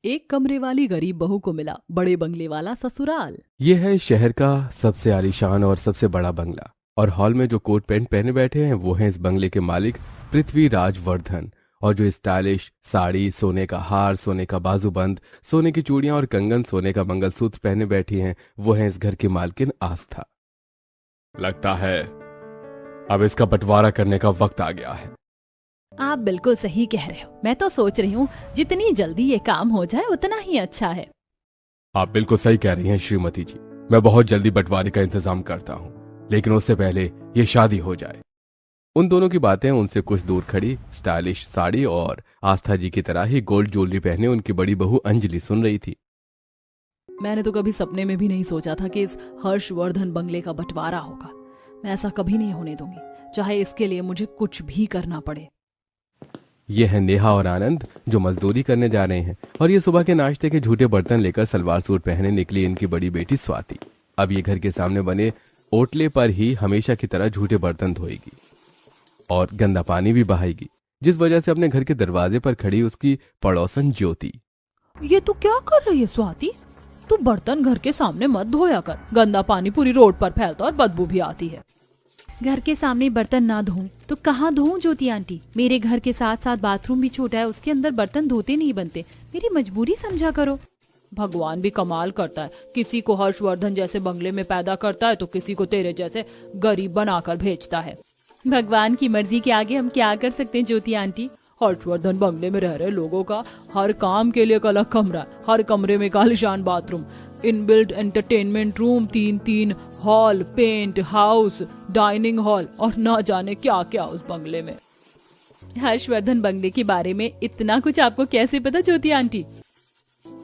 एक कमरे वाली गरीब बहू को मिला बड़े बंगले वाला ससुराल। ये है शहर का सबसे आलीशान और सबसे बड़ा बंगला, और हॉल में जो कोट पैंट पहने बैठे हैं वो हैं इस बंगले के मालिक पृथ्वीराज वर्धन। और जो स्टाइलिश साड़ी, सोने का हार, सोने का बाजूबंद, सोने की चूड़ियां और कंगन, सोने का मंगलसूत्र पहने बैठी हैं, वो हैं इस घर की मालकिन आस्था। लगता है अब इसका बंटवारा करने का वक्त आ गया है। आप बिल्कुल सही कह रहे हो। मैं तो सोच रही हूँ जितनी जल्दी ये काम हो जाए उतना ही अच्छा है। आप बिल्कुल सही कह रही हैं श्रीमती जी। मैं बहुत जल्दी बंटवारे का इंतजाम करता हूँ, लेकिन उससे पहले ये शादी हो जाए। उन दोनों की बातें उनसे कुछ दूर खड़ी स्टाइलिश साड़ी और आस्था जी की तरह ही गोल्ड ज्वेलरी पहने उनकी बड़ी बहू अंजलि सुन रही थी। मैंने तो कभी सपने में भी नहीं सोचा था कि इस हर्षवर्धन बंगले का बंटवारा होगा। मैं ऐसा कभी नहीं होने दूंगी, चाहे इसके लिए मुझे कुछ भी करना पड़े। ये है नेहा और आनंद जो मजदूरी करने जा रहे हैं, और ये सुबह के नाश्ते के झूठे बर्तन लेकर सलवार सूट पहने निकली इनकी बड़ी बेटी स्वाति। अब ये घर के सामने बने ओटले पर ही हमेशा की तरह झूठे बर्तन धोएगी और गंदा पानी भी बहाएगी, जिस वजह से अपने घर के दरवाजे पर खड़ी उसकी पड़ोसन ज्योति। ये तू क्या कर रही है स्वाति? तू बर्तन घर के सामने मत धोया कर, गंदा पानी पूरी रोड पर फैलता और बदबू भी आती है। घर के सामने बर्तन ना धोऊं तो कहाँ धोऊं ज्योति आंटी? मेरे घर के साथ साथ बाथरूम भी छोटा है, उसके अंदर बर्तन धोते नहीं बनते। मेरी मजबूरी समझा करो। भगवान भी कमाल करता है, किसी को हर्षवर्धन जैसे बंगले में पैदा करता है तो किसी को तेरे जैसे गरीब बनाकर भेजता है। भगवान की मर्जी के आगे हम क्या कर सकते हैं ज्योति आंटी? हर्षवर्धन बंगले में रह रहे लोगों का हर काम के लिए एक अलग कमरा है, हर कमरे में एक आलीशान bathroom, inbuilt entertainment room, 3 hall, penthouse, dining hall और ना जाने क्या क्या उस बंगले में। हर्षवर्धन बंगले के बारे में इतना कुछ आपको कैसे पता ज्योति आंटी?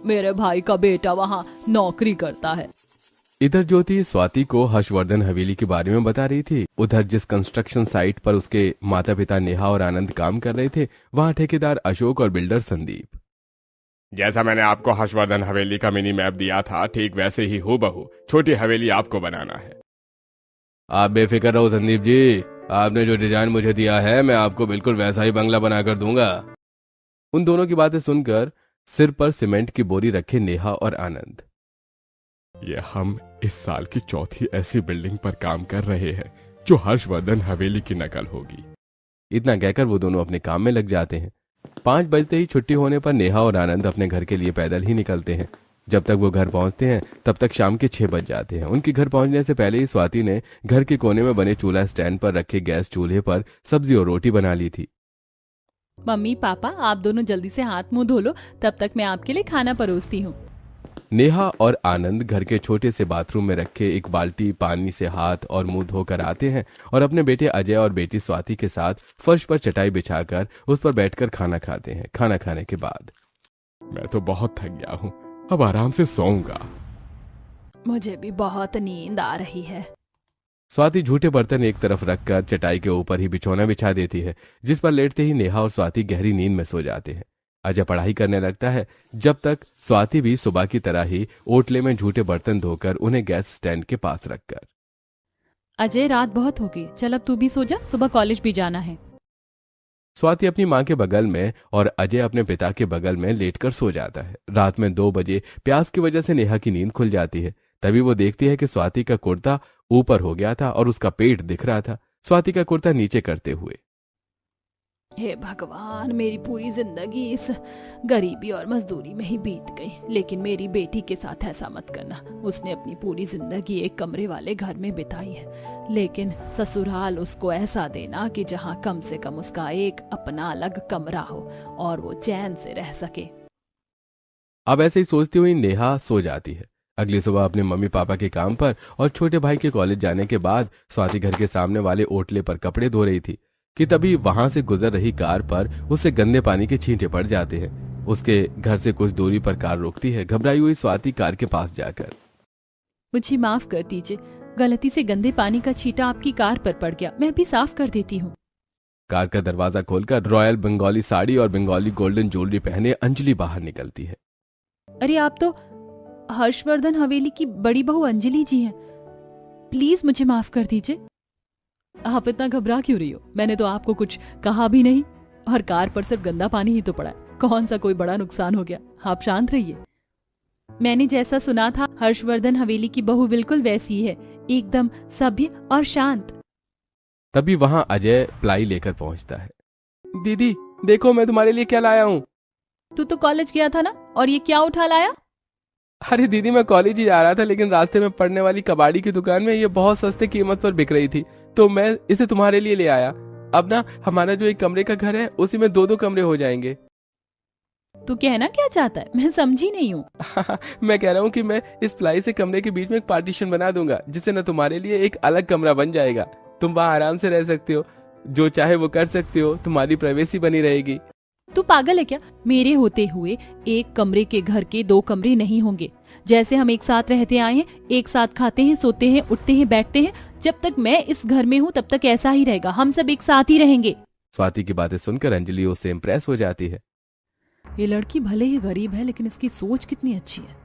मेरे भाई का बेटा वहाँ नौकरी करता है। इधर ज्योति स्वाति को हर्षवर्धन हवेली के बारे में बता रही थी। उधर जिस कंस्ट्रक्शन साइट पर उसके माता पिता नेहा और आनंद काम कर रहे थे, वहाँ ठेकेदार अशोक और बिल्डर संदीप। जैसा मैंने आपको हर्षवर्धन हवेली का मिनी मैप दिया था, ठीक वैसे ही हूबहू छोटी हवेली आपको बनाना है। आप बेफिक्र रहो संदीप जी, आपने जो डिजाइन मुझे दिया है मैं आपको बिल्कुल वैसा ही बंगला बनाकर दूंगा। उन दोनों की बातें सुनकर सिर पर सीमेंट की बोरी रखे नेहा और आनंद। ये हम इस साल की चौथी ऐसी बिल्डिंग पर काम कर रहे हैं जो हर्षवर्धन हवेली की नकल होगी। इतना कहकर वो दोनों अपने काम में लग जाते हैं। 5 बजते ही छुट्टी होने पर नेहा और आनंद अपने घर के लिए पैदल ही निकलते हैं। जब तक वो घर पहुंचते हैं तब तक शाम के 6 बज जाते हैं। उनके घर पहुंचने से पहले ही स्वाति ने घर के कोने में बने चूल्हा स्टैंड पर रखे गैस चूल्हे पर सब्जी और रोटी बना ली थी। मम्मी पापा आप दोनों जल्दी से हाथ मुंह धो लो, तब तक मैं आपके लिए खाना परोसती हूँ। नेहा और आनंद घर के छोटे से बाथरूम में रखे एक बाल्टी पानी से हाथ और मुंह धोकर आते हैं और अपने बेटे अजय और बेटी स्वाति के साथ फर्श पर चटाई बिछाकर उस पर बैठकर खाना खाते हैं। खाना खाने के बाद मैं तो बहुत थक गया हूँ, अब आराम से सोऊंगा। मुझे भी बहुत नींद आ रही है। स्वाति झूठे बर्तन एक तरफ रखकर चटाई के ऊपर ही बिछौना बिछा देती है, जिस पर लेटते ही नेहा और स्वाति गहरी नींद में सो जाते हैं। अजय पढ़ाई करने लगता है, जब तक स्वाति भी सुबह की तरह ही ओटले में झूठे बर्तन धोकर उन्हें गैस स्टैंड के पास रखकर। अजय रात बहुत होगी, चल अब तू भी सो जा, सुबह कॉलेज भी जाना है। स्वाति अपनी माँ के बगल में और अजय अपने पिता के बगल में लेटकर सो जाता है। रात में 2 बजे प्यास की वजह से नेहा की नींद खुल जाती है। तभी वो देखती है कि स्वाति का कुर्ता ऊपर हो गया था और उसका पेट दिख रहा था। स्वाति का कुर्ता नीचे करते हुए, हे भगवान, मेरी पूरी जिंदगी इस गरीबी और मजदूरी में ही बीत गई, लेकिन मेरी बेटी के साथ ऐसा मत करना। उसने अपनी पूरी जिंदगी एक कमरे वाले घर में बिताई है, लेकिन ससुराल उसको ऐसा देना कि जहां कम से कम उसका एक अपना अलग कमरा हो और वो चैन से रह सके। अब ऐसे ही सोचती हुई नेहा सो जाती है। अगली सुबह अपने मम्मी पापा के काम पर और छोटे भाई के कॉलेज जाने के बाद स्वाति घर के सामने वाले ओटले पर कपड़े धो रही थी कि तभी वहां से गुजर रही कार पर उससे गंदे पानी के छींटे पड़ जाते हैं। उसके घर से कुछ दूरी पर कार रुकती है। घबराई हुई स्वाति कार के पास जाकर, मुझे माफ कर दीजिए, गलती से गंदे पानी का छींटा आपकी कार पर पड़ गया, मैं भी साफ कर देती हूँ। कार का दरवाजा खोलकर रॉयल बंगाली साड़ी और बंगाली गोल्डन ज्वेलरी पहने अंजलि बाहर निकलती है। अरे आप तो हर्षवर्धन हवेली की बड़ी बहू अंजलि जी हैं, प्लीज मुझे माफ कर दीजिए। आप इतना घबरा क्यों रही हो? मैंने तो आपको कुछ कहा भी नहीं और कार पर सिर्फ गंदा पानी ही तो पड़ा है, कौन सा कोई बड़ा नुकसान हो गया, आप शांत रहिए। मैंने जैसा सुना था हर्षवर्धन हवेली की बहू बिल्कुल वैसी है, एकदम सभ्य और शांत। तभी वहां अजय प्लाई लेकर पहुंचता है। दीदी देखो मैं तुम्हारे लिए क्या लाया हूँ। तू तो कॉलेज गया था ना, और ये क्या उठा लाया? अरे दीदी मैं कॉलेज ही जा रहा था, लेकिन रास्ते में पड़ने वाली कबाड़ी की दुकान में ये बहुत सस्ते कीमत पर बिक रही थी, तो मैं इसे तुम्हारे लिए ले आया। अब ना हमारा जो एक कमरे का घर है उसी में 2-2 कमरे हो जाएंगे। तू कहना क्या चाहता है, मैं समझी नहीं हूँ। मैं कह रहा हूँ कि मैं इस प्लाई से कमरे के बीच में एक पार्टीशन बना दूंगा, जिससे ना तुम्हारे लिए एक अलग कमरा बन जाएगा। तुम वहाँ आराम से रह सकते हो, जो चाहे वो कर सकते हो, तुम्हारी प्राइवेसी बनी रहेगी। तू पागल है क्या? मेरे होते हुए एक कमरे के घर के 2 कमरे नहीं होंगे। जैसे हम एक साथ रहते आए हैं, एक साथ खाते हैं, सोते हैं, उठते हैं, बैठते हैं, जब तक मैं इस घर में हूँ तब तक ऐसा ही रहेगा। हम सब एक साथ ही रहेंगे। स्वाति की बातें सुनकर अंजलि उससे इम्प्रेस हो जाती है। ये लड़की भले ही गरीब है, लेकिन इसकी सोच कितनी अच्छी है,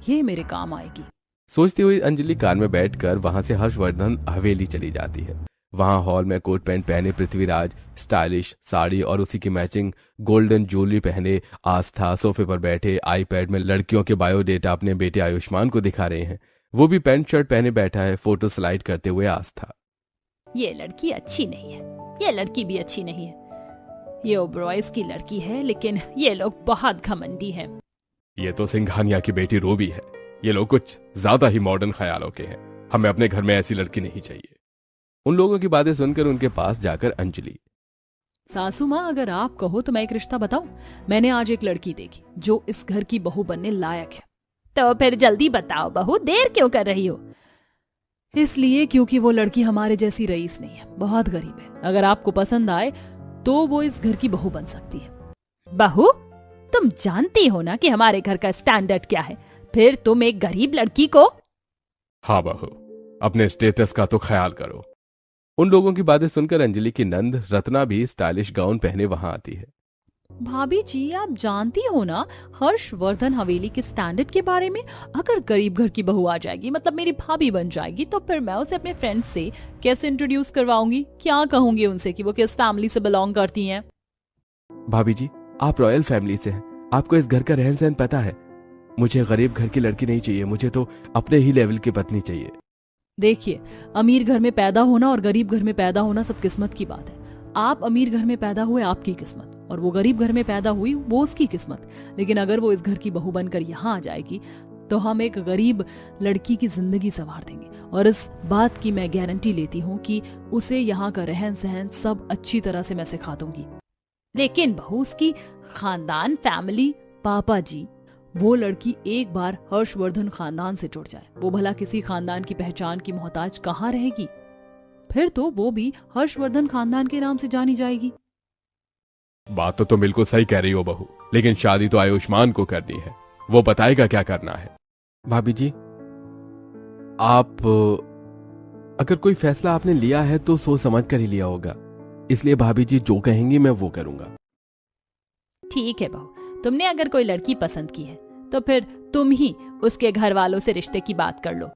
ये मेरे काम आएगी। सोचती हुई अंजलि कार में बैठकर वहां से हर्षवर्धन हवेली चली जाती है। वहां हॉल में कोट पैंट पहने पृथ्वीराज स्टाइलिश साड़ी और उसी की मैचिंग गोल्डन ज्वेलरी पहने आस्था सोफे पर बैठे आईपैड में लड़कियों के बायोडेटा अपने बेटे आयुष्मान को दिखा रहे हैं। वो भी पैंट शर्ट पहने बैठा है, फोटो स्लाइड करते हुए आस्था। ये लड़की अच्छी नहीं है, ये लड़की भी अच्छी नहीं है। ये ओबरॉयज की लड़की है, लेकिन ये लोग बहुत घमंडी हैं। ये तो सिंघानिया की बेटी रूबी है। ये लोग कुछ ज्यादा ही मॉडर्न ख्यालों के हैं। हमें अपने घर में ऐसी लड़की नहीं चाहिए। उन लोगों की बातें सुनकर उनके पास जाकर अंजलि, सासू माँ अगर आप कहो तो मैं एक रिश्ता बताऊं। मैंने आज एक लड़की देखी जो इस घर की बहू बनने लायक है। तो फिर जल्दी बताओ बहू, देर क्यों कर रही हो? इसलिए क्योंकि वो लड़की हमारे जैसी रईस नहीं है, बहुत गरीब है। अगर आपको पसंद आए तो वो इस घर की बहू बन सकती है। बहू? तुम जानती हो ना कि हमारे घर का स्टैंडर्ड क्या है, फिर तुम एक गरीब लड़की को? हाँ बहू, अपने स्टेटस का तो ख्याल करो। उन लोगों की बातें सुनकर अंजलि की नंद रत्ना भी स्टाइलिश गाउन पहने वहां आती है। भाभी जी आप जानती हो ना हर्षवर्धन हवेली के स्टैंडर्ड के बारे में। अगर गरीब घर की बहू आ जाएगी, मतलब मेरी भाभी बन जाएगी, तो फिर मैं उसे अपने फ्रेंड से कैसे इंट्रोड्यूस करवाऊंगी? क्या कहूंगी उनसे कि वो किस फैमिली से बिलोंग करती हैं? भाभी जी आप रॉयल फैमिली से हैं, आपको इस घर का रहन सहन पता है। मुझे गरीब घर की लड़की नहीं चाहिए, मुझे तो अपने ही लेवल की पत्नी चाहिए। देखिए, अमीर घर में पैदा होना और गरीब घर में पैदा होना सब किस्मत की बात है। आप अमीर घर में पैदा हुए, आपकी किस्मत, और वो गरीब घर में पैदा हुई, वो उसकी किस्मत। लेकिन अगर वो इस घर की बहू बनकर यहाँ आ जाएगी तो हम एक गरीब लड़की की जिंदगी संवार देंगे। और इस बात की मैं गारंटी लेती हूँ कि उसे यहाँ का रहन सहन सब अच्छी तरह से मैं सिखा दूंगी। लेकिन बहू, उसकी खानदान, फैमिली, पापा जी, वो लड़की एक बार हर्षवर्धन खानदान से जुड़ जाए, वो भला किसी खानदान की पहचान की मोहताज कहाँ रहेगी? फिर तो वो भी हर्षवर्धन खानदान के नाम से जानी जाएगी। बात तो तुम बिल्कुल सही कह रही हो बहू, लेकिन शादी तो आयुष्मान को करनी है, वो बताएगा क्या करना है। भाभी जी आप अगर कोई फैसला आपने लिया है तो सोच समझ कर ही लिया होगा, इसलिए भाभी जी जो कहेंगी मैं वो करूंगा। ठीक है बहू, तुमने अगर कोई लड़की पसंद की है तो फिर तुम ही उसके घर वालों से रिश्ते की बात कर लो।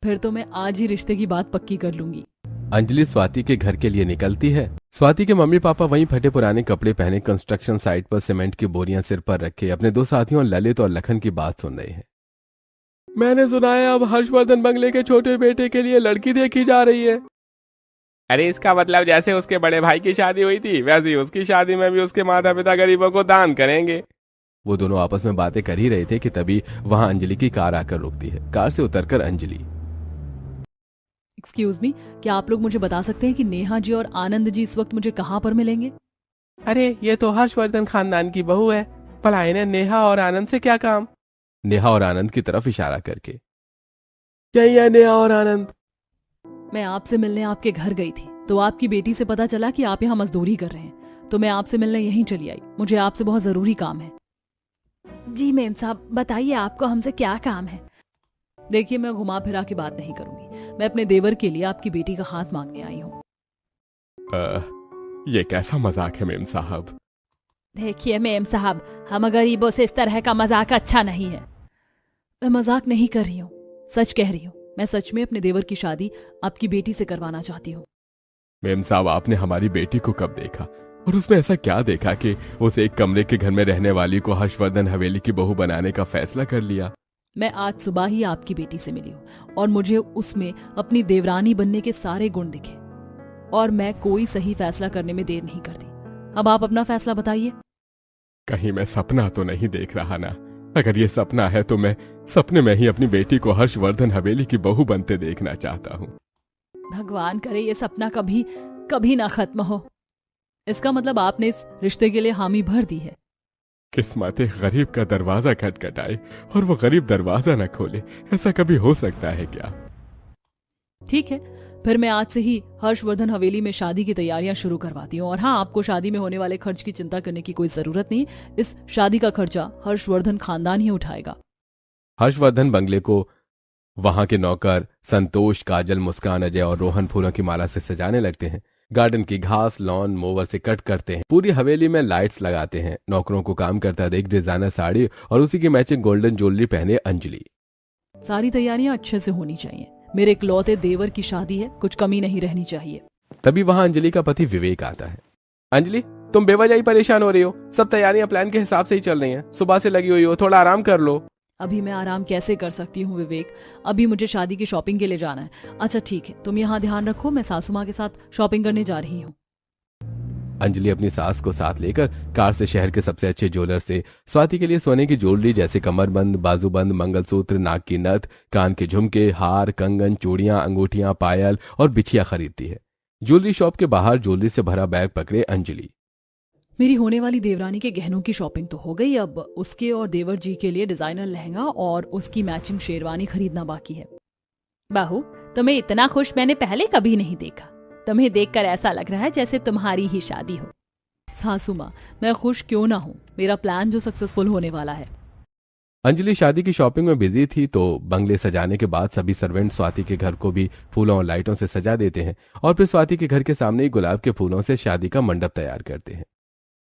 फिर तो मैं आज ही रिश्ते की बात पक्की कर लूंगी। अंजलि स्वाति के घर के लिए निकलती है। स्वाति के मम्मी पापा वहीं फटे पुराने कपड़े पहने कंस्ट्रक्शन साइट पर सीमेंट की बोरियां सिर पर रखे अपने 2 साथियों ललित और लखन की बात सुन रहे हैं। मैंने सुना है अब हर्षवर्धन बंगले के छोटे बेटे के लिए लड़की देखी जा रही है। अरे इसका मतलब जैसे उसके बड़े भाई की शादी हुई थी, वैसे ही उसकी शादी में भी उसके माता पिता गरीबों को दान करेंगे। वो दोनों आपस में बातें कर ही रहे थे कि तभी वहां अंजलि की कार आकर रुकती है। कार से उतरकर अंजलि, एक्सक्यूज मी, क्या आप लोग मुझे बता सकते हैं कि नेहा जी और आनंद जी इस वक्त मुझे कहाँ पर मिलेंगे? अरे ये तो हर्षवर्धन खानदान की बहू है, भला इन्हें नेहा और आनंद से क्या काम? नेहा और आनंद की तरफ इशारा करके, यही है नेहा और आनंद। मैं आपसे मिलने आपके घर गई थी तो आपकी बेटी से पता चला कि आप यहाँ मजदूरी कर रहे हैं, तो मैं आपसे मिलने यहीं चली आई। मुझे आपसे बहुत जरूरी काम है। जी मेम साहब, बताइए आपको हमसे क्या काम है? देखिए, मैं घुमा फिरा के बात नहीं करूंगी। मैं अपने देवर के लिए आपकी बेटी का हाथ मांगने आई हूँ। ये कैसा मजाक है मेम साहब? देखिए मेम साहब, हम गरीबों से इस तरह का मजाक अच्छा नहीं है। मैं मजाक नहीं कर रही हूँ, सच कह रही हूँ। मैं सच में अपने देवर की शादी आपकी बेटी से करवाना चाहती हूँ। मेम साहब, आपने हमारी बेटी को कब देखा? और उसमें ऐसा क्या देखा कि उसे एक कमरे के घर में रहने वाली को हर्षवर्धन हवेली की बहू बनाने का फैसला कर लिया? मैं आज सुबह ही आपकी बेटी से मिली हूँ और मुझे उसमें अपनी देवरानी बनने के सारे गुण दिखे और मैं कोई सही फैसला करने में देर नहीं करती। अब आप अपना फैसला बताइए। कहीं मैं सपना तो नहीं देख रहा ना? अगर ये सपना है तो मैं सपने में ही अपनी बेटी को हर्षवर्धन हवेली की बहू बनते देखना चाहता हूँ। भगवान करे ये सपना कभी कभी ना खत्म हो। इसका मतलब आपने इस रिश्ते के लिए हामी भर दी है। किस्मत एक गरीब का दरवाजा खटखटाए और वो गरीब दरवाजा न खोले, ऐसा कभी हो सकता है क्या? ठीक है, फिर मैं आज से ही हर्षवर्धन हवेली में शादी की तैयारियां शुरू करवाती हूँ। और हाँ, आपको शादी में होने वाले खर्च की चिंता करने की कोई जरूरत नहीं। इस शादी का खर्चा हर्षवर्धन खानदान ही उठाएगा। हर्षवर्धन बंगले को वहां के नौकर संतोष, काजल, मुस्कान, अजय और रोहन फूलों की माला से सजाने लगते हैं। गार्डन की घास लॉन मोवर से कट करते हैं। पूरी हवेली में लाइट्स लगाते हैं। नौकरों को काम करता देख डिजाइनर साड़ी और उसी की मैचिंग गोल्डन ज्वेलरी पहने अंजलि। सारी तैयारियां अच्छे से होनी चाहिए। मेरे इकलौते देवर की शादी है, कुछ कमी नहीं रहनी चाहिए। तभी वहां अंजलि का पति विवेक आता है। अंजलि, तुम बेवजह ही परेशान हो रही हो। सब तैयारियां प्लान के हिसाब से ही चल रही हैं। सुबह से लगी हुई हो, थोड़ा आराम कर लो। अभी मैं आराम कैसे कर सकती हूँ विवेक? अभी मुझे शादी की शॉपिंग के लिए जाना है। अच्छा ठीक है, तुम यहाँ ध्यान रखो, मैं सासू माँ के साथ शॉपिंग करने जा रही हूँ। अंजलि अपनी सास को साथ लेकर कार से शहर के सबसे अच्छे ज्वेलर से स्वाति के लिए सोने की ज्वेलरी जैसे कमरबंद, बाजूबंद, मंगलसूत्र, नाक की नथ, कान के झुमके, हार, कंगन, चूड़ियां, अंगूठियां, पायल और बिछिया खरीदती है। ज्वेलरी शॉप के बाहर ज्वेलरी से भरा बैग पकड़े अंजलि। मेरी होने वाली देवरानी के गहनों की शॉपिंग तो हो गई, अब उसके और देवर जी के लिए डिजाइनर लहंगा और उसकी मैचिंग शेरवानी खरीदना बाकी है। बहू, तुम्हें इतना खुश मैंने पहले कभी नहीं देखा। तुम्हें देखकर ऐसा लग रहा है जैसे तुम्हारी ही शादी हो। सासू माँ, मैं खुश क्यों ना हूँ, मेरा प्लान जो सक्सेसफुल होने वाला है। अंजलि शादी की शॉपिंग में बिजी थी तो बंगले सजाने के बाद सभी सर्वेंट स्वाति के घर को भी फूलों और लाइटों से सजा देते हैं और फिर स्वाति के घर के सामने ही गुलाब के फूलों से शादी का मंडप तैयार करते हैं।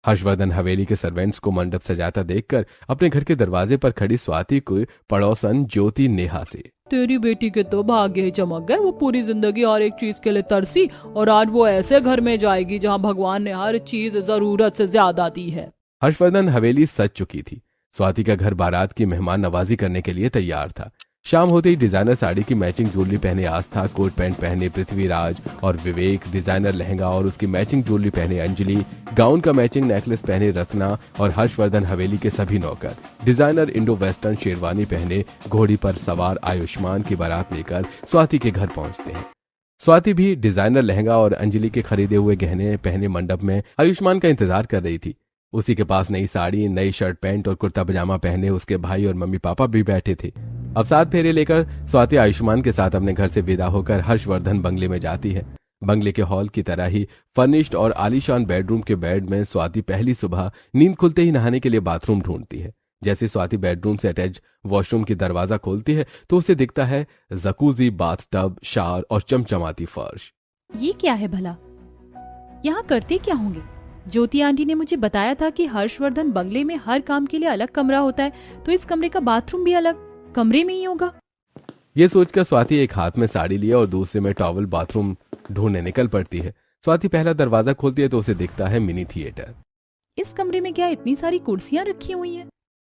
हर्षवर्धन हवेली के सर्वेंट्स को मंडप सजाता देखकर अपने घर के दरवाजे पर खड़ी स्वाति को पड़ोसन ज्योति नेहा से, तेरी बेटी के तो भाग्य ही चमक गए। वो पूरी जिंदगी हर एक चीज के लिए तरसी और आज वो ऐसे घर में जाएगी जहाँ भगवान ने हर चीज जरूरत से ज्यादा दी है। हर्षवर्धन हवेली सज चुकी थी। स्वाति का घर बारात की मेहमान नवाजी करने के लिए तैयार था। शाम होते ही डिजाइनर साड़ी की मैचिंग ज्वेलरी पहने आस्था, कोट पैंट पहने पृथ्वीराज और विवेक, डिजाइनर लहंगा और उसकी मैचिंग ज्वेलरी पहने अंजलि, गाउन का मैचिंग नेकलेस पहने रत्ना और हर्षवर्धन हवेली के सभी नौकर डिजाइनर इंडो वेस्टर्न शेरवानी पहने घोड़ी पर सवार आयुष्मान की बारात लेकर स्वाति के घर पहुंचते हैं। स्वाति भी डिजाइनर लहंगा और अंजलि के खरीदे हुए गहने पहने मंडप में आयुष्मान का इंतजार कर रही थी। उसी के पास नई साड़ी, नई शर्ट पैंट और कुर्ता पजामा पहने उसके भाई और मम्मी पापा भी बैठे थे। अब 7 फेरे लेकर स्वाति आयुष्मान के साथ अपने घर से विदा होकर हर्षवर्धन बंगले में जाती है। बंगले के हॉल की तरह ही फर्निश्ड और आलीशान बेडरूम के बेड में स्वाति पहली सुबह नींद खुलते ही नहाने के लिए बाथरूम ढूंढती है। जैसे स्वाति बेडरूम से अटैच वॉशरूम की दरवाजा खोलती है तो उसे दिखता है जकूजी, बाथटब, शावर और चमचमाती फर्श। ये क्या है भला? यहाँ करते क्या होंगे? ज्योति आंटी ने मुझे बताया था कि हर्षवर्धन बंगले में हर काम के लिए अलग कमरा होता है, तो इस कमरे का बाथरूम भी अलग कमरे में ही होगा। ये सोचकर स्वाति एक हाथ में साड़ी लिए और दूसरे में टॉवल बाथरूम ढूंढने निकल पड़ती है। स्वाति पहला दरवाजा खोलती है तो उसे दिखता है मिनी थिएटर। इस कमरे में क्या इतनी सारी कुर्सियां रखी हुई हैं?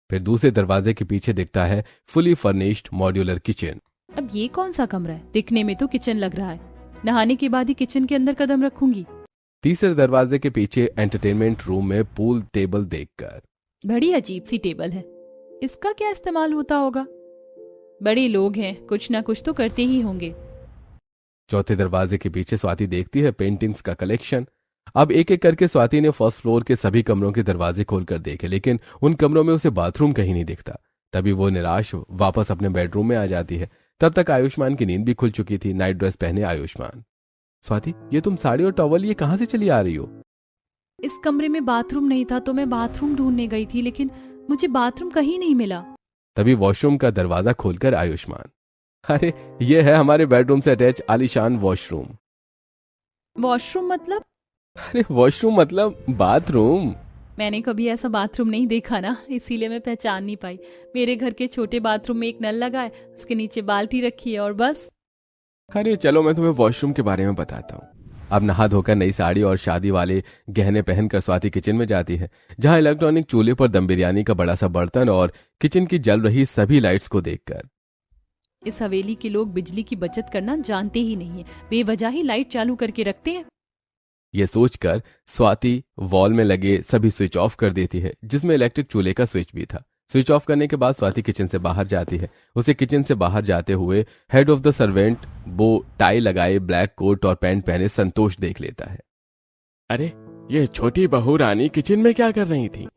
फिर दूसरे दरवाजे के पीछे दिखता है फुली फर्निश्ड मॉड्यूलर किचन। अब ये कौन सा कमरा है? दिखने में तो किचन लग रहा है। नहाने के बाद ही किचन के अंदर कदम रखूंगी। तीसरे दरवाजे के पीछे एंटरटेनमेंट रूम में पूल टेबल देखकर, बड़ी अजीब सी टेबल है, इसका क्या इस्तेमाल होता होगा? बड़े लोग हैं, कुछ ना कुछ तो करते ही होंगे। चौथे दरवाजे के पीछे स्वाति देखती है पेंटिंग्स का कलेक्शन। अब एक एक करके स्वाति ने फर्स्ट फ्लोर के सभी कमरों के दरवाजे खोलकर देखे, लेकिन उन कमरों में उसे बाथरूम कहीं नहीं दिखता। तभी वो निराश वापस अपने बेडरूम में आ जाती है। तब तक आयुष्मान की नींद भी खुल चुकी थी। नाइट ड्रेस पहने आयुष्मान, स्वाति ये तुम साड़ी और टॉवल ये कहां से चली आ रही हो? इस कमरे में बाथरूम नहीं था तो मैं बाथरूम ढूंढने गई थी, लेकिन मुझे बाथरूम कहीं नहीं मिला। तभी वॉशरूम का दरवाजा खोलकर आयुष्मान, अरे ये है हमारे बेडरूम से अटैच आलीशान वॉशरूम। वॉशरूम मतलब? अरे वॉशरूम मतलब बाथरूम। मैंने कभी ऐसा बाथरूम नहीं देखा ना, इसीलिए मैं पहचान नहीं पाई। मेरे घर के छोटे बाथरूम में एक नल लगा है, उसके नीचे बाल्टी रखी है और बस। अरे चलो मैं तुम्हें वॉशरूम के बारे में बताता हूँ। अब नहा धोकर नई साड़ी और शादी वाले गहने पहनकर स्वाति किचन में जाती है, जहां इलेक्ट्रॉनिक चूल्हे पर दम बिरयानी का बड़ा सा बर्तन और किचन की जल रही सभी लाइट्स को देखकर। इस हवेली के लोग बिजली की बचत करना जानते ही नहीं है, बेवजह ही लाइट चालू करके रखते हैं। ये सोचकर स्वाति वॉल में लगे सभी स्विच ऑफ कर देती है, जिसमें इलेक्ट्रिक चूल्हे का स्विच भी था। स्विच ऑफ करने के बाद स्वाति किचन से बाहर जाती है। उसे किचन से बाहर जाते हुए हेड ऑफ द सर्वेंट, वो टाई लगाए, ब्लैक कोट और पैंट पहने संतोष देख लेता है। अरे ये छोटी बहू रानी किचन में क्या कर रही थी?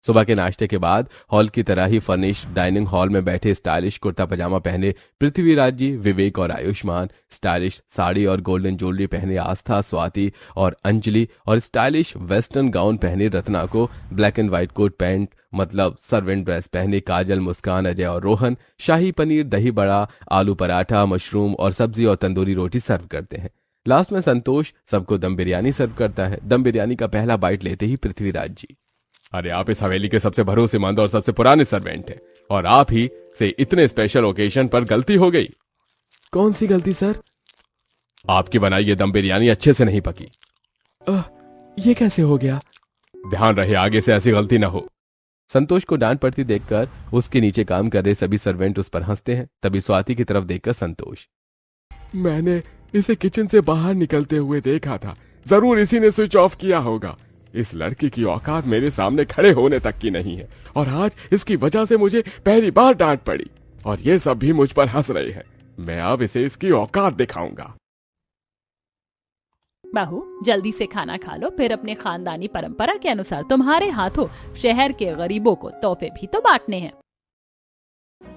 सुबह के नाश्ते के बाद हॉल की तरह ही फर्निश डाइनिंग हॉल में बैठे स्टाइलिश कुर्ता पजामा पहने पृथ्वीराज जी, विवेक और आयुष्मान, स्टाइलिश साड़ी और गोल्डन ज्वेलरी पहने आस्था, स्वाति और अंजलि, और स्टाइलिश वेस्टर्न गाउन पहने रत्ना को black and white coat pant मतलब सर्वेंट ड्रेस पहने काजल, मुस्कान, अजय और रोहन शाही पनीर, दही बड़ा, आलू पराठा, मशरूम और सब्जी और तंदूरी रोटी सर्व करते हैं। लास्ट में संतोष सबको दम बिरयानी सर्व करता है। दम बिरयानी का पहला बाइट लेते ही पृथ्वीराज जी, अरे आप इस हवेली के सबसे भरोसेमंद और सबसे पुराने सर्वेंट हैं, और आप ही से इतने स्पेशल ओकेजन पर गलती हो गई। कौन सी गलती सर? आपकी बनाई ये दम बिरयानी अच्छे से नहीं पकी। ये कैसे हो गया? ध्यान रहे आगे से ऐसी गलती ना हो। संतोष को डांट पड़ती देखकर उसके नीचे काम कर रहे सभी सर्वेंट उस पर हंसते हैं। तभी स्वाति की तरफ देखकर संतोष, मैंने इसे किचन से बाहर निकलते हुए देखा था, जरूर इसी ने स्विच ऑफ किया होगा। इस लड़की की औकात मेरे सामने खड़े होने तक की नहीं है, और आज इसकी वजह से मुझे पहली बार डांट पड़ी, और ये सब भी मुझ पर हंस रहे हैं। मैं अब इसे इसकी औकात दिखाऊंगा। बहू जल्दी से खाना खा लो, फिर अपने खानदानी परंपरा के अनुसार तुम्हारे हाथों शहर के गरीबों को तोहफे भी तो बांटने हैं।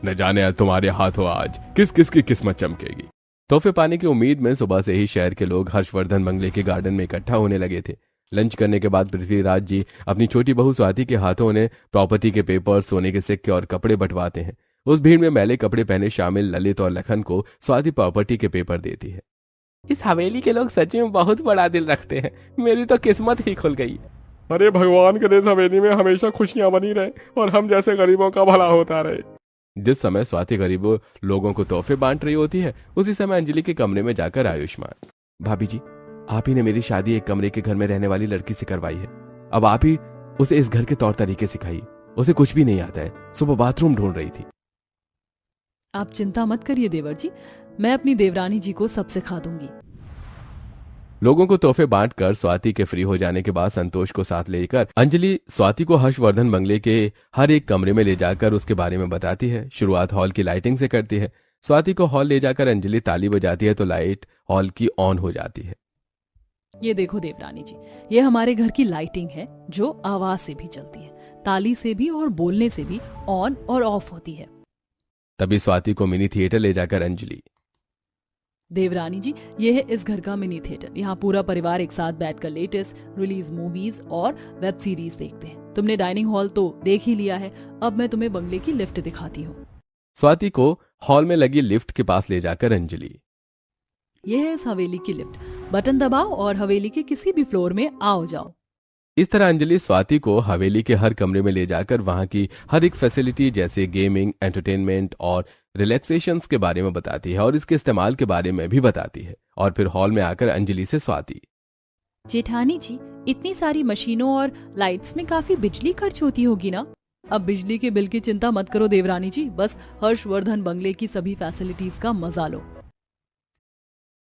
न जाने तुम्हारे हाथों आज किस किस की किस्मत चमकेगी। तोहफे पाने की उम्मीद में सुबह से ही शहर के लोग हर्षवर्धन बंगले के गार्डन में इकट्ठा होने लगे थे। लंच करने के बाद पृथ्वीराज जी अपनी छोटी बहू स्वाति के हाथों उन्हें प्रॉपर्टी के पेपर, सोने के सिक्के और कपड़े बंटवाते हैं। उस भीड़ में मैले कपड़े पहने शामिल ललित और लखन को स्वाति प्रॉपर्टी के पेपर देती है। इस हवेली के लोग सच में बहुत बड़ा दिल रखते हैं, मेरी तो किस्मत ही खुल गई। अरे भगवान करे इस हवेली में हमेशा खुशियां बनी रहे और हम जैसे गरीबों का भला होता रहे। जिस समय स्वाति गरीबों लोगों को तोहफे बांट रही होती है, उसी समय अंजलि के कमरे में जाकर आयुष्मान, भाभी जी आप ही ने मेरी शादी एक कमरे के घर में रहने वाली लड़की से करवाई है। अब आप ही उसे इस घर के तौर तरीके सिखाइए। उसे कुछ भी नहीं आता है, सुबह बाथरूम ढूंढ रही थी। आप चिंता मत करिए देवर जी, मैं अपनी देवरानी जी को सब सिखा दूंगी। लोगों को तोहफे बांटकर स्वाति के फ्री हो जाने के बाद संतोष को साथ लेकर अंजलि स्वाति को हर्षवर्धन बंगले के हर एक कमरे में ले जाकर उसके बारे में बताती है। शुरुआत हॉल की लाइटिंग से करती है। स्वाति को हॉल ले जाकर अंजलि ताली बजाती है तो लाइट हॉल की ऑन हो जाती है। ये देखो देवरानी जी, ये हमारे घर की लाइटिंग है जो आवाज से भी चलती है, ताली से भी और बोलने से भी ऑन और ऑफ होती है। तभी स्वाति को मिनी थिएटर ले जाकर अंजलि, देवरानी जी ये है इस घर का मिनी थिएटर। यहाँ पूरा परिवार एक साथ बैठकर लेटेस्ट रिलीज मूवीज और वेब सीरीज देखते हैं। तुमने डाइनिंग हॉल तो देख ही लिया है, अब मैं तुम्हें बंगले की लिफ्ट दिखाती हूँ। स्वाति को हॉल में लगी लिफ्ट के पास ले जाकर अंजलि, यह है इस हवेली की लिफ्ट, बटन दबाओ और हवेली के किसी भी फ्लोर में आओ जाओ। इस तरह अंजलि स्वाति को हवेली के हर कमरे में ले जाकर वहां की हर एक फैसिलिटी जैसे गेमिंग, एंटरटेनमेंट और रिलैक्सेशंस के बारे में बताती है और इसके इस्तेमाल के बारे में भी बताती है। और फिर हॉल में आकर अंजलि से स्वाति, जेठानी जी इतनी सारी मशीनों और लाइट्स में काफी बिजली खर्च होती होगी ना? अब बिजली के बिल की चिंता मत करो देवरानी जी, बस हर्षवर्धन बंगले की सभी फैसिलिटीज का मजा लो।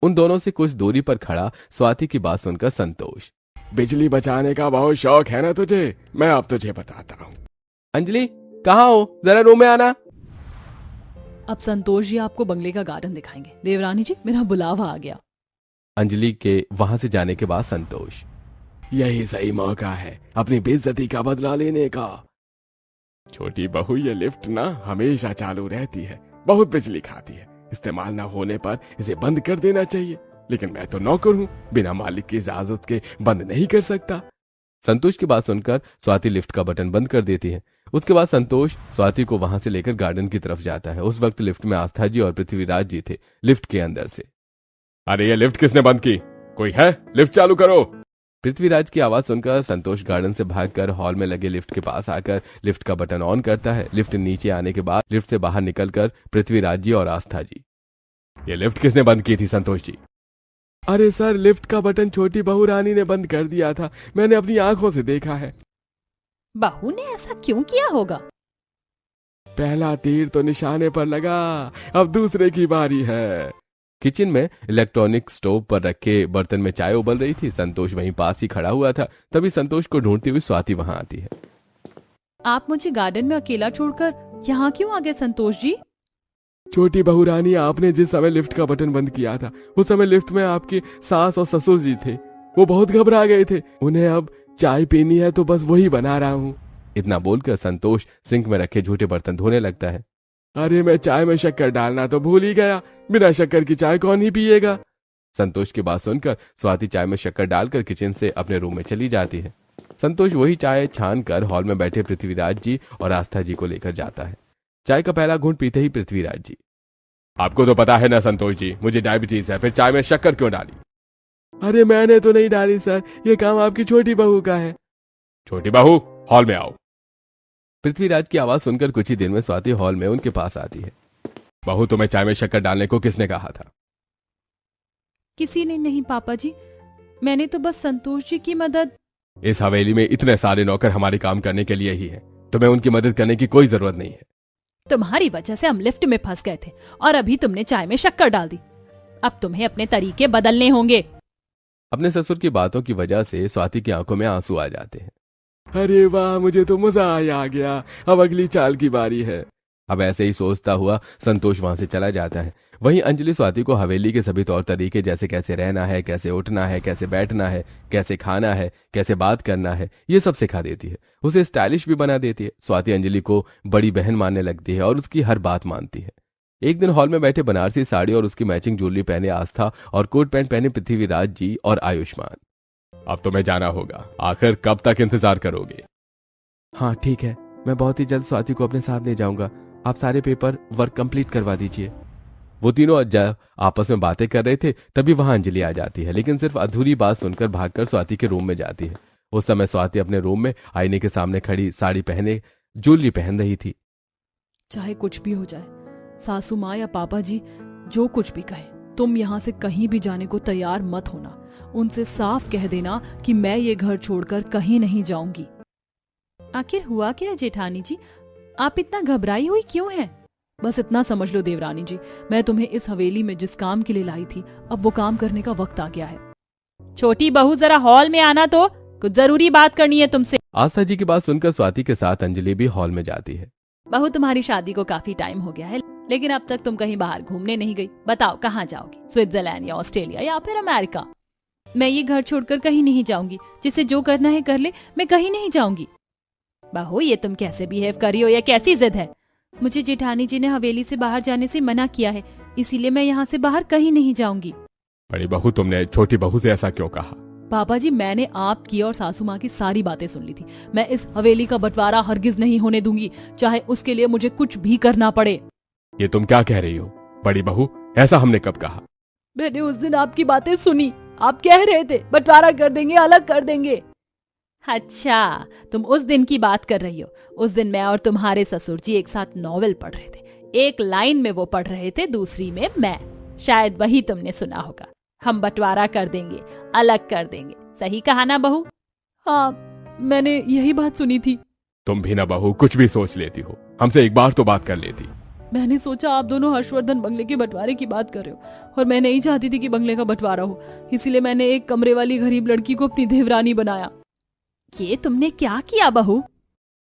उन दोनों से कुछ दूरी पर खड़ा स्वाति की बात सुनकर संतोष, बिजली बचाने का बहुत शौक है ना तुझे, मैं अब तुझे बताता हूँ। अंजलि कहाँ हो, जरा रूम में आना। अब संतोष जी आपको बंगले का गार्डन दिखाएंगे। देवरानी जी मेरा बुलावा आ गया। अंजलि के वहां से जाने के बाद संतोष, यही सही मौका है अपनी बेइज्जती का बदला लेने का। छोटी बहू ये लिफ्ट ना हमेशा चालू रहती है, बहुत बिजली खाती है, इस्तेमाल ना होने पर इसे बंद कर देना चाहिए, लेकिन मैं तो नौकर हूँ, बिना मालिक की इजाजत के बंद नहीं कर सकता। संतोष की बात सुनकर स्वाति लिफ्ट का बटन बंद कर देती है। उसके बाद संतोष स्वाति को वहां से लेकर गार्डन की तरफ जाता है। उस वक्त लिफ्ट में आस्था जी और पृथ्वीराज जी थे लिफ्ट के अंदर से। अरे ये लिफ्ट किसने बंद की, कोई है? लिफ्ट चालू करो। पृथ्वीराज की आवाज सुनकर संतोष गार्डन से भागकर हॉल में लगे लिफ्ट के पास आकर लिफ्ट का बटन ऑन करता है। लिफ्ट नीचे आने के बाद लिफ्ट से बाहर निकलकर पृथ्वीराज जी और आस्था जी, ये लिफ्ट किसने बंद की थी संतोष जी? अरे सर, लिफ्ट का बटन छोटी बहू रानी ने बंद कर दिया था, मैंने अपनी आंखों से देखा है। बहू ने ऐसा क्यों किया होगा? पहला तीर तो निशाने पर लगा, अब दूसरे की बारी है। किचन में इलेक्ट्रॉनिक स्टोव पर रखे बर्तन में चाय उबल रही थी। संतोष वहीं पास ही खड़ा हुआ था। तभी संतोष को ढूंढती हुई स्वाति वहां आती है। आप मुझे गार्डन में अकेला छोड़कर यहाँ क्यों आ गए संतोष जी? छोटी बहू रानी, आपने जिस समय लिफ्ट का बटन बंद किया था उस समय लिफ्ट में आपकी सास और ससुर जी थे। वो बहुत घबरा गए थे। उन्हें अब चाय पीनी है तो बस वही बना रहा हूँ। इतना बोलकर संतोष सिंक में रखे झूठे बर्तन धोने लगता है। अरे, मैं चाय में शक्कर डालना तो भूल ही गया। बिना शक्कर की चाय कौन ही पिएगा। संतोष की बात सुनकर स्वाति चाय में शक्कर डालकर किचन से अपने रूम में चली जाती है। संतोष वही चाय छान कर हॉल में बैठे पृथ्वीराज जी और आस्था जी को लेकर जाता है। चाय का पहला घूंट पीते ही पृथ्वीराज जी, आपको तो पता है ना संतोष जी, मुझे डायबिटीज है, फिर चाय में शक्कर क्यों डाली? अरे, मैंने तो नहीं डाली सर, ये काम आपकी छोटी बहू का है। छोटी बहू, हॉल में आओ। पृथ्वीराज की आवाज सुनकर कुछ ही देर में स्वाति हॉल में उनके पास आती है। बहू, तुम्हें चाय में शक्कर डालने को किसने कहा था? किसी ने नहीं पापा जी, मैंने तो बस संतोष जी की मदद। इस हवेली में इतने सारे नौकर हमारे काम करने के लिए ही है, तुम्हें उनकी मदद करने की कोई जरूरत नहीं है। तुम्हारी वजह से हम लिफ्ट में फंस गए थे और अभी तुमने चाय में शक्कर डाल दी। अब तुम्हें अपने तरीके बदलने होंगे। अपने ससुर की बातों की वजह से स्वाति की आंखों में आंसू आ जाते हैं। अरे वाह, मुझे तो मजा आ गया, अब अगली चाल की बारी है। अब ऐसे ही सोचता हुआ संतोष वहां से चला जाता है। वहीं अंजलि स्वाति को हवेली के सभी तौर तरीके, जैसे कैसे रहना है, कैसे उठना है, कैसे बैठना है, कैसे खाना है, कैसे बात करना है, ये सब सिखा देती है। उसे स्टाइलिश भी बना देती है। स्वाति अंजलि को बड़ी बहन मानने लगती है और उसकी हर बात मानती है। एक दिन हॉल में बैठे बनारसी साड़ी और उसकी मैचिंग ज्वेलरी पहने आस्था और कोट पैंट पहने पृथ्वीराज जी और आयुष्मान। अब तुम्हें जाना होगा, आखिर कब तक इंतजार करोगे? हाँ ठीक है, मैं बहुत ही जल्द स्वाति को अपने साथ ले जाऊंगा। आप सारे पेपर वर्क कंप्लीट करवा दीजिए। वो तीनों जब आपस में बातें कर रहे थे तभी वहां अंजलि आ जाती है, लेकिन सिर्फ अधूरी बात सुनकर भागकर स्वाति के रूम में जाती है। उस समय स्वाति अपने रूम में आईने के सामने खड़ी साड़ी पहने ज्वेलरी पहन रही थी। चाहे कुछ भी हो जाए, सासू माँ या पापा जी जो कुछ भी कहे, तुम यहाँ से कहीं भी जाने को तैयार मत होना। उनसे साफ कह देना कि मैं ये घर छोड़कर कहीं नहीं जाऊंगी। आखिर हुआ क्या जेठानी जी, आप इतना घबराई हुई क्यों हैं? बस इतना समझ लो देवरानी जी, मैं तुम्हें इस हवेली में जिस काम के लिए लाई थी, अब वो काम करने का वक्त आ गया है। छोटी बहू, जरा हॉल में आना, तो कुछ जरूरी बात करनी है तुमसे। आस्था जी की बात सुनकर स्वाति के साथ अंजलि भी हॉल में जाती है। बहू, तुम्हारी शादी को काफी टाइम हो गया है, लेकिन अब तक तुम कहीं बाहर घूमने नहीं गई। बताओ कहाँ जाओगी? स्विट्जरलैंड या ऑस्ट्रेलिया या फिर अमेरिका? मैं ये घर छोड़कर कहीं नहीं जाऊंगी। जिसे जो करना है कर ले, मैं कहीं नहीं जाऊंगी। बहू, ये तुम कैसे बिहेव कर रही हो? ये कैसी जिद है? मुझे जेठानी जी ने हवेली से बाहर जाने से मना किया है, इसीलिए मैं यहाँ से बाहर कहीं नहीं जाऊंगी। बड़ी बहू, तुमने छोटी बहू से ऐसा क्यों कहा? पापा जी, मैंने आपकी और सासू माँ की सारी बातें सुन ली थी। मैं इस हवेली का बंटवारा हरगिज नहीं होने दूंगी, चाहे उसके लिए मुझे कुछ भी करना पड़े। ये तुम क्या कह रही हो? बड़ी बहू, ऐसा हमने कब कहा? मैंने उस दिन आपकी बातें सुनी। आप कह रहे थे बंटवारा कर देंगे, अलग कर देंगे। अच्छा, तुम उस दिन की बात कर रही हो। उस दिन मैं और तुम्हारे ससुर जी एक साथ नॉवेल पढ़ रहे थे। एक लाइन में वो पढ़ रहे थे, दूसरी में मैं। शायद वही तुमने सुना होगा। हम बंटवारा कर देंगे, अलग कर देंगे। सही कहा ना बहू? हाँ, मैंने यही बात सुनी थी। तुम भी ना बहू कुछ भी सोच लेती हो। हमसे एक बार तो बात कर लेती। मैंने सोचा आप दोनों हर्षवर्धन बंगले के बंटवारे की बात कर रहे हो, और मैं नहीं चाहती थी कि बंगले का बंटवारा हो, इसीलिए मैंने एक कमरे वाली गरीब लड़की को अपनी देवरानी बनाया। ये तुमने क्या किया बहू?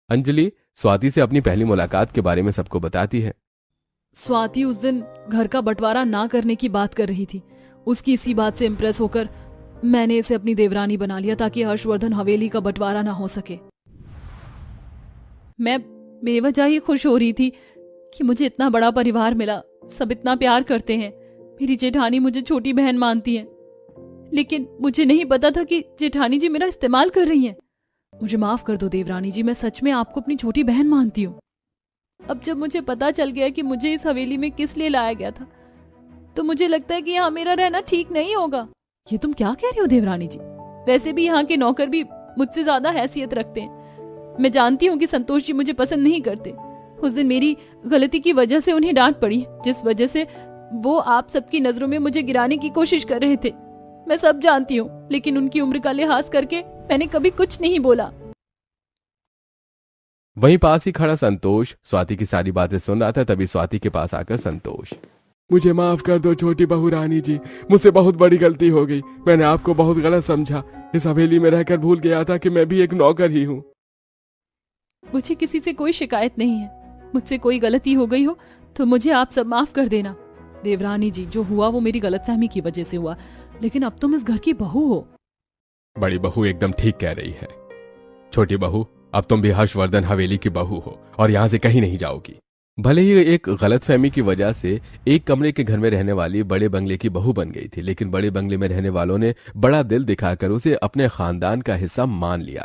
अंजलि स्वाति से अपनी पहली मुलाकात के बारे में सबको बताती है। स्वाति उस दिन घर का बंटवारा ना करने की बात कर रही थी। उसकी इसी बात से इम्प्रेस होकर मैंने इसे अपनी देवरानी बना लिया ताकि हर्षवर्धन हवेली का बंटवारा ना हो सके। मैं बेवजह ही खुश हो रही थी कि मुझे इतना बड़ा परिवार मिला, सब इतना प्यार करते हैं। मेरी जेठानी मुझे छोटी बहन मानती है, लेकिन मुझे नहीं पता था कि जेठानी जी मेरा इस्तेमाल कर रही हैं। मुझे माफ कर दो देवरानी जी, मैं सच में आपको अपनी छोटी बहन मानती हूँ। अब जब मुझे पता चल गया कि मुझे इस हवेली में किस लिए लाया गया था, तो मुझे लगता है कि यहाँ मेरा रहना ठीक नहीं होगा। ये तुम क्या कह रही हो देवरानी जी? वैसे भी यहाँ के नौकर भी मुझसे ज्यादा हैसियत रखते हैं। मैं जानती हूँ कि संतोष जी मुझे पसंद नहीं करते। उस दिन मेरी गलती की वजह से उन्हें डांट पड़ी, जिस वजह से वो आप सबकी नजरों में मुझे गिराने की कोशिश कर रहे थे। मैं सब जानती हूँ, लेकिन उनकी उम्र का लिहाज करके मैंने कभी कुछ नहीं बोला। वहीं पास ही खड़ा संतोष स्वाति की सारी बातें सुन रहा था। तभी स्वाति के पास आकर संतोष, मुझे माफ कर दो छोटी बहू रानी जी, मुझसे बहुत बड़ी गलती हो गई। मैंने आपको बहुत गलत समझा। इस हवेली में रहकर भूल गया था कि मैं भी एक नौकर ही हूँ। मुझे किसी से कोई शिकायत नहीं है। मुझसे कोई गलती हो गई हो तो मुझे आप सब माफ कर देना। देवरानी जी, जो हुआ वो मेरी गलतफहमी की वजह से हुआ, लेकिन अब तुम इस घर की बहू हो। बड़ी बहू एकदम ठीक कह रही है। छोटी बहू, अब तुम भी हर्षवर्धन हवेली की बहू हो और यहाँ से कहीं नहीं जाओगी। भले ही एक गलतफहमी की वजह से एक कमरे के घर में रहने वाली बड़े बंगले की बहू बन गई थी, लेकिन बड़े बंगले में रहने वालों ने बड़ा दिल दिखाकर उसे अपने खानदान का हिस्सा मान लिया